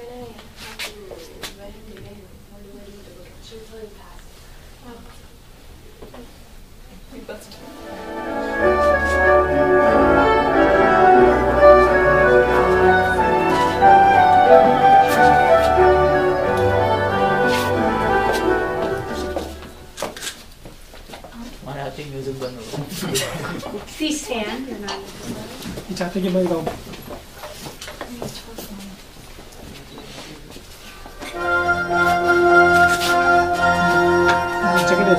gonna have to let him do him. Or do I need to look at she'll totally pass. I think that's music band. Please stand. You're not. Jatin के मैं गाऊँ. Check it out.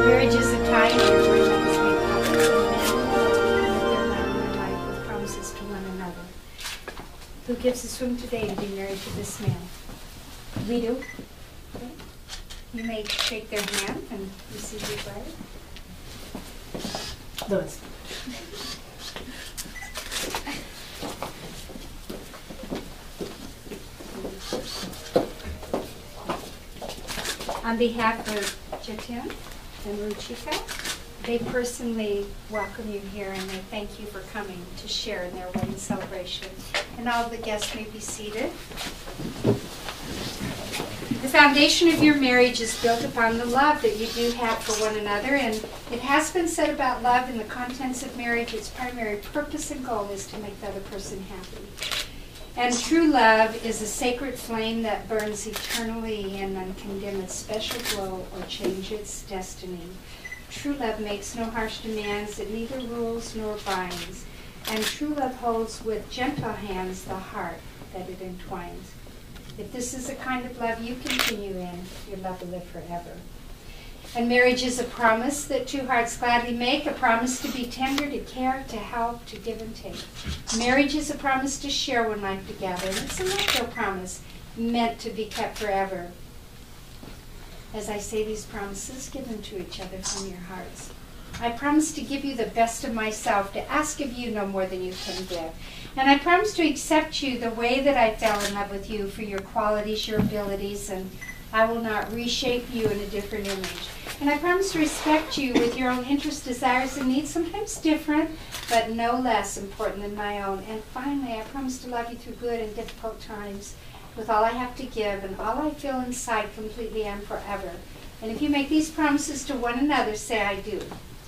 Marriage is a tie where one of us make promises with promises to one another. Who gives a swim today to be married to this man? We do. Okay. You may shake their hand and receive your bride. That's. On behalf of Jatin and Ruchika, they personally welcome you here and they thank you for coming to share in their wedding celebration. And all of the guests may be seated. The foundation of your marriage is built upon the love that you do have for one another, and it has been said about love in the contents of marriage, its primary purpose and goal is to make the other person happy. And true love is a sacred flame that burns eternally and can dim its special glow or change its destiny. True love makes no harsh demands, it neither rules nor binds. And true love holds with gentle hands the heart that it entwines. If this is the kind of love you continue in, your love will live forever. And marriage is a promise that two hearts gladly make, a promise to be tender, to care, to help, to give and take. Marriage is a promise to share one life together, and it's a natural promise meant to be kept forever. As I say these promises, give them to each other from your hearts. I promise to give you the best of myself, to ask of you no more than you can give. And I promise to accept you the way that I fell in love with you for your qualities, your abilities, and I will not reshape you in a different image. And I promise to respect you with your own interests, desires, and needs, sometimes different, but no less important than my own. And finally, I promise to love you through good and difficult times, with all I have to give and all I feel inside completely and forever. And if you make these promises to one another, say I do.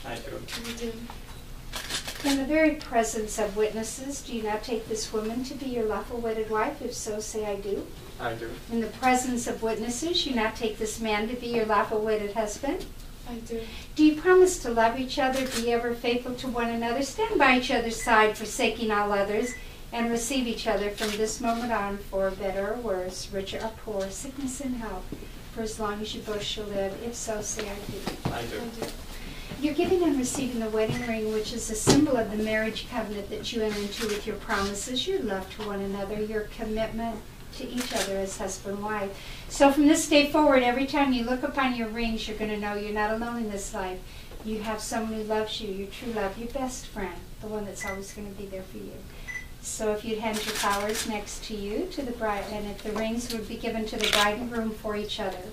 I do. In the very presence of witnesses, do you now take this woman to be your lawful wedded wife? If so, say I do. I do. In the presence of witnesses, you now take this man to be your lawful wedded husband? I do. Do you promise to love each other, be ever faithful to one another, stand by each other's side, forsaking all others, and receive each other from this moment on for better or worse, richer or poor, sickness and health, for as long as you both shall live? If so, say I do. I do. I do. You're giving and receiving the wedding ring, which is a symbol of the marriage covenant that you enter into with your promises, your love to one another, your commitment to each other as husband and wife. So from this day forward, every time you look upon your rings, you're going to know you're not alone in this life. You have someone who loves you, your true love, your best friend, the one that's always going to be there for you. So if you'd hand your flowers next to you to the bride, and if the rings would be given to the bride and groom for each other.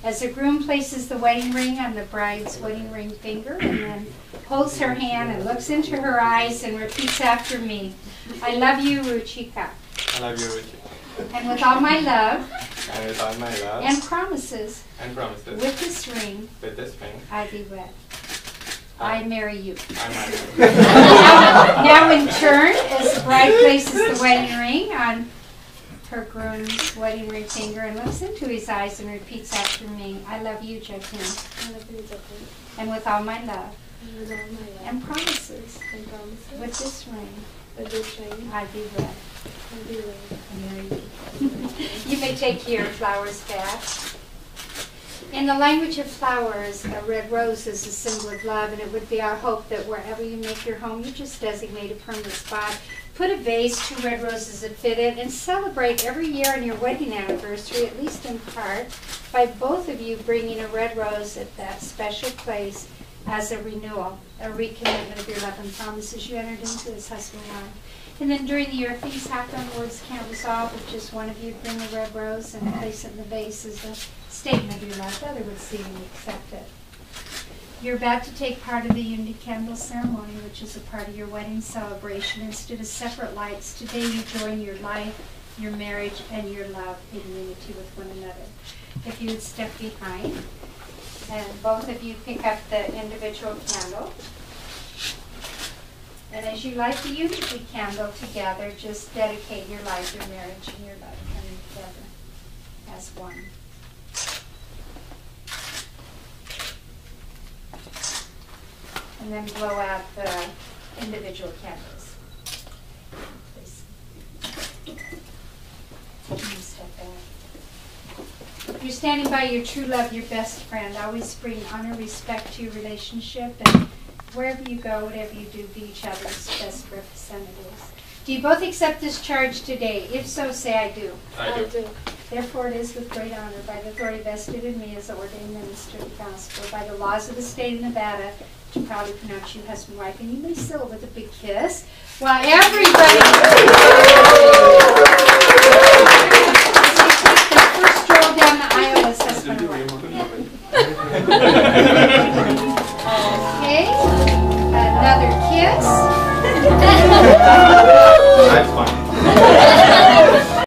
As the groom places the wedding ring on the bride's wedding ring finger and then holds her hand and looks into her eyes and repeats after me, I love you, Ruchika. I love you, Ruchika. And with all my love And with all my love and promises, with this ring, ring, I be wed. I marry you. I marry you. Now in turn, as the bride places the wedding ring on her groom's wedding ring finger and looks into his eyes and repeats after me, I love you, Jatin. I love you, Jatin. And with all my love And with all my love and promises, with this ring, this ring, I be wed. I be wed. I marry you. You may take your flowers back. In the language of flowers, a red rose is a symbol of love, and it would be our hope that wherever you make your home, you just designate a permanent spot. Put a vase, 2 red roses that fit it, and celebrate every year on your wedding anniversary, at least in part, by both of you bringing a red rose at that special place as a renewal, a recommitment of your love and promises you entered into as husband and wife. And then during the year, if things happen where it's can't resolve, if just one of you bring a red rose and place it in the vase as a statement of your love, the other would see and accept it. You're about to take part of the unity candle ceremony, which is a part of your wedding celebration. Instead of separate lights, today you join your life, your marriage, and your love in unity with one another. If you would step behind, and both of you pick up the individual candle. And as you light the unity candle together, just dedicate your life, your marriage, and your love coming together as one. And then blow out the individual candles. Please. And step back. You're standing by your true love, your best friend. Always bring honor, respect to your relationship, and wherever you go, whatever you do, be each other's best representatives. Do you both accept this charge today? If so, say I do. I do. Therefore it is with great honor, by the authority vested in me as an ordained minister of the gospel, by the laws of the state of Nevada, to proudly pronounce you husband and wife. And you may seal it with a big kiss. While everybody the first stroll down the aisle as husband and wife. Okay. Another kiss. That's fine.